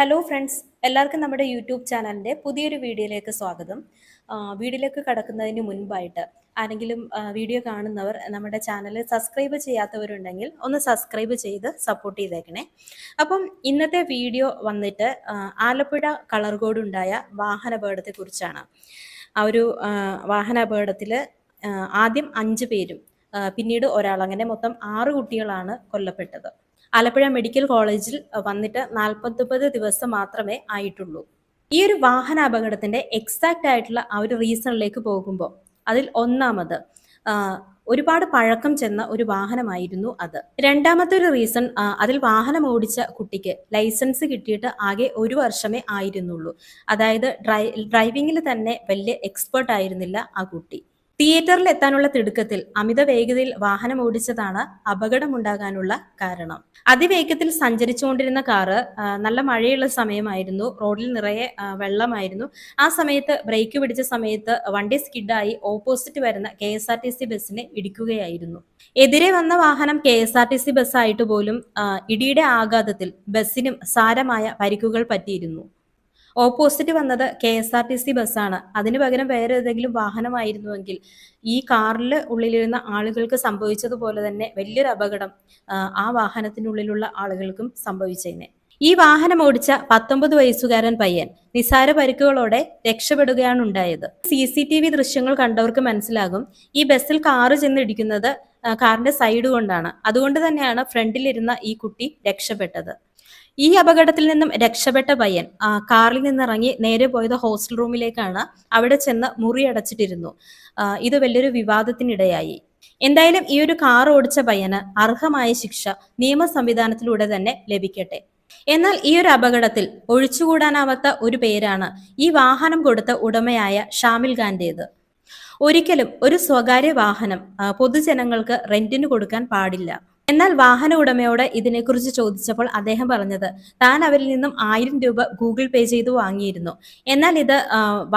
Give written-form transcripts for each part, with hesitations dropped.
Hello friends, എല്ലാവർക്കും നമ്മുടെ YouTube ചാനലിൻ്റെ പുതിയൊരു വീഡിയോയിലേക്ക് സ്വാഗതം. വീഡിയോയിലേക്ക് കടക്കുന്നതിന് മുൻപായിട്ട് ആരെങ്കിലും വീഡിയോ കാണുന്നവർ നമ്മുടെ ചാനൽ സബ്സ്ക്രൈബ് ചെയ്യാത്തവരുണ്ടെങ്കിൽ ഒന്ന് സബ്സ്ക്രൈബ് ചെയ്ത് സപ്പോർട്ട് ചെയ്തേക്കണേ. അപ്പം ഇന്നത്തെ വീഡിയോ വന്നിട്ട് ആലപ്പുഴ കളർകോടുണ്ടായ വാഹനാപകടത്തെക്കുറിച്ചാണ്. ആ ഒരു വാഹനാപകടത്തിൽ ആദ്യം 5 പേരും പിന്നീട് ഒരാൾ, അങ്ങനെ മൊത്തം 6 കുട്ടികളാണ് കൊല്ലപ്പെട്ടത്. ആലപ്പുഴ മെഡിക്കൽ കോളേജിൽ വന്നിട്ട് 49 ദിവസം മാത്രമേ ആയിട്ടുള്ളൂ. ഈ ഒരു വാഹനാപകടത്തിന്റെ എക്സാക്റ്റ് ആയിട്ടുള്ള ആ ഒരു റീസണിലേക്ക് പോകുമ്പോൾ അതിൽ ഒന്നാമത് ഒരുപാട് പഴക്കം ചെന്ന ഒരു വാഹനമായിരുന്നു അത്. രണ്ടാമത്തെ ഒരു റീസൺ, അതിൽ വാഹനം ഓടിച്ച കുട്ടിക്ക് ലൈസൻസ് കിട്ടിയിട്ട് ആകെ 1 വർഷമേ ആയിരുന്നുള്ളൂ. അതായത് ഡ്രൈവിംഗിൽ തന്നെ വലിയ എക്സ്പേർട്ട് ആയിരുന്നില്ല ആ കുട്ടി. തിയേറ്ററിൽ എത്താനുള്ള തിടുക്കത്തിൽ അമിത വേഗതയിൽ വാഹനം ഓടിച്ചതാണ് അപകടമുണ്ടാകാനുള്ള കാരണം. അതിവേഗത്തിൽ സഞ്ചരിച്ചുകൊണ്ടിരുന്ന കാറ്, നല്ല മഴയുള്ള സമയമായിരുന്നു, റോഡിൽ നിറയെ വെള്ളമായിരുന്നു. ആ സമയത്ത് ബ്രേക്ക് പിടിച്ച സമയത്ത് വണ്ടി സ്കിഡായി ഓപ്പോസിറ്റ് വരുന്ന KSRTC ബസ്സിനെ ഇടിക്കുകയായിരുന്നു. എതിരെ വന്ന വാഹനം KSRTC ബസ്സായിട്ട് പോലും ഇടിയുടെ ആഘാതത്തിൽ ബസ്സിനും സാരമായ പരിക്കുകൾ പറ്റിയിരുന്നു. ഓപ്പോസിറ്റ് വന്നത് KSRTC ബസ്സാണ്. അതിനു പകരം വേറെ ഏതെങ്കിലും വാഹനമായിരുന്നുവെങ്കിൽ ഈ കാറിൽ ഉള്ളിലിരുന്ന ആളുകൾക്ക് സംഭവിച്ചതുപോലെ തന്നെ വലിയൊരു അപകടം ആ വാഹനത്തിനുള്ളിലുള്ള ആളുകൾക്കും സംഭവിച്ചേനെ. ഈ വാഹനം ഓടിച്ച 19 വയസ്സുകാരൻ പയ്യൻ നിസാര പരിക്കുകളോടെ രക്ഷപ്പെടുകയാണ് ഉണ്ടായത്. CCTV ദൃശ്യങ്ങൾ കണ്ടവർക്ക് മനസ്സിലാകും, ഈ ബസ്സിൽ കാറ് ചെന്നിടിക്കുന്നത് കാറിന്റെ സൈഡ് കൊണ്ടാണ്. അതുകൊണ്ട് തന്നെയാണ് ഫ്രണ്ടിലിരുന്ന ഈ കുട്ടി രക്ഷപ്പെട്ടത്. ഈ അപകടത്തിൽ നിന്നും രക്ഷപ്പെട്ട പയ്യൻ കാറിൽ നിന്നിറങ്ങി നേരെ പോയത് ഹോസ്റ്റൽ റൂമിലേക്കാണ്. അവിടെ ചെന്ന് മുറി അടച്ചിട്ടിരുന്നു. ഇത് വലിയൊരു വിവാദത്തിനിടയായി. എന്തായാലും ഈ ഒരു കാർ ഓടിച്ച പയ്യന് അർഹമായ ശിക്ഷ നിയമ സംവിധാനത്തിലൂടെ തന്നെ ലഭിക്കട്ടെ. എന്നാൽ ഈ ഒരു അപകടത്തിൽ ഒഴിച്ചുകൂടാനാവാത്ത ഒരു പേരാണ് ഈ വാഹനം കൊടുത്ത ഉടമയായ ഷാമിൽ ഖാന്റേത്. ഒരിക്കലും ഒരു സ്വകാര്യ വാഹനം പൊതുജനങ്ങൾക്ക് റെന്റിന് കൊടുക്കാൻ പാടില്ല. എന്നാൽ വാഹന ഉടമയോട് ഇതിനെക്കുറിച്ച് ചോദിച്ചപ്പോൾ അദ്ദേഹം പറഞ്ഞത്, താൻ അവരിൽ നിന്നും 1000 രൂപ ഗൂഗിൾ പേ ചെയ്ത് വാങ്ങിയിരുന്നു. എന്നാൽ ഇത്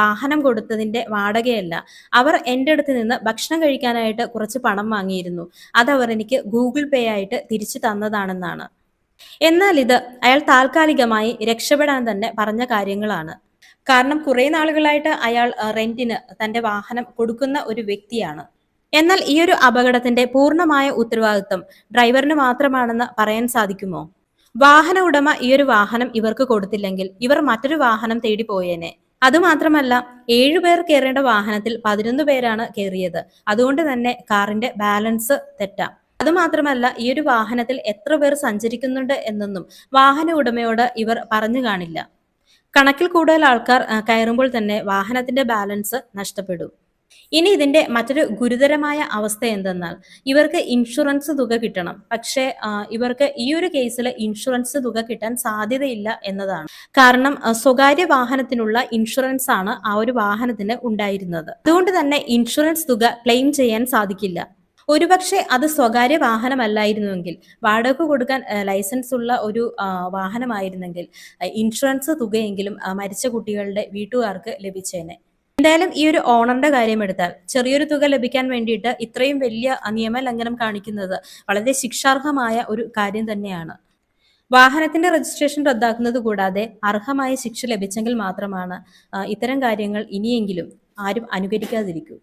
വാഹനം കൊടുത്തതിന്റെ വാടകയല്ല, അവർ എൻ്റെ അടുത്ത് നിന്ന് ഭക്ഷണം കഴിക്കാനായിട്ട് കുറച്ച് പണം വാങ്ങിയിരുന്നു, അതവർ എനിക്ക് ഗൂഗിൾ പേ ആയിട്ട് തിരിച്ചു തന്നതാണെന്നാണ്. എന്നാൽ ഇത് അയാൾ താൽക്കാലികമായി രക്ഷപ്പെടാൻ തന്നെ പറഞ്ഞ കാര്യങ്ങളാണ്. കാരണം കുറെ നാളുകളായിട്ട് അയാൾ റെന്റിന് തന്റെ വാഹനം കൊടുക്കുന്ന ഒരു വ്യക്തിയാണ്. എന്നാൽ ഈ ഒരു അപകടത്തിന്റെ പൂർണ്ണമായ ഉത്തരവാദിത്വം ഡ്രൈവറിന് മാത്രമാണെന്ന് പറയാൻ സാധിക്കുമോ? വാഹന ഉടമ ഈ ഒരു വാഹനം ഇവർക്ക് കൊടുത്തില്ലെങ്കിൽ ഇവർ മറ്റൊരു വാഹനം തേടി പോയേനെ. അതുമാത്രമല്ല, 7 പേർ കയറേണ്ട വാഹനത്തിൽ 11 പേരാണ് കയറിയത്. അതുകൊണ്ട് തന്നെ കാറിന്റെ ബാലൻസ് തെറ്റാം. അതുമാത്രമല്ല, ഈ ഒരു വാഹനത്തിൽ എത്ര പേർ സഞ്ചരിക്കുന്നുണ്ട് എന്നൊന്നും വാഹന ഉടമയോട് ഇവർ പറഞ്ഞു കാണില്ല. കണക്കിൽ കൂടുതൽ ആൾക്കാർ കയറുമ്പോൾ തന്നെ വാഹനത്തിന്റെ ബാലൻസ് നഷ്ടപ്പെടും. ഇനി ഇതിന്റെ മറ്റൊരു ഗുരുതരമായ അവസ്ഥ എന്തെന്നാൽ, ഇവർക്ക് ഇൻഷുറൻസ് തുക കിട്ടണം. പക്ഷേ ഇവർക്ക് ഈ ഒരു കേസിൽ ഇൻഷുറൻസ് തുക കിട്ടാൻ സാധ്യതയില്ല എന്നതാണ്. കാരണം സ്വകാര്യ വാഹനത്തിനുള്ള ഇൻഷുറൻസ് ആണ് ആ ഒരു വാഹനത്തിന് ഉണ്ടായിരുന്നത്. അതുകൊണ്ട് തന്നെ ഇൻഷുറൻസ് തുക ക്ലെയിം ചെയ്യാൻ സാധിക്കില്ല. ഒരുപക്ഷെ അത് സ്വകാര്യ വാഹനമല്ലായിരുന്നുവെങ്കിൽ, വാടക കൊടുക്കാൻ ലൈസൻസ് ഉള്ള ഒരു വാഹനമായിരുന്നെങ്കിൽ ഇൻഷുറൻസ് തുകയെങ്കിലും മരിച്ച കുട്ടികളുടെ വീട്ടുകാർക്ക് ലഭിച്ചേനെ. എന്തായാലും ഈ ഒരു ഓണറിന്റെ കാര്യം എടുത്താൽ, ചെറിയൊരു തുക ലഭിക്കാൻ വേണ്ടിയിട്ട് ഇത്രയും വലിയ നിയമലംഘനം കാണിക്കുന്നത് വളരെ ശിക്ഷാർഹമായ ഒരു കാര്യം തന്നെയാണ്. വാഹനത്തിന്റെ രജിസ്ട്രേഷൻ റദ്ദാക്കുന്നത് കൂടാതെ അർഹമായ ശിക്ഷ ലഭിച്ചെങ്കിൽ മാത്രമാണ് ഇത്തരം കാര്യങ്ങൾ ഇനിയെങ്കിലും ആരും അനുകരിക്കാതിരിക്കൂ.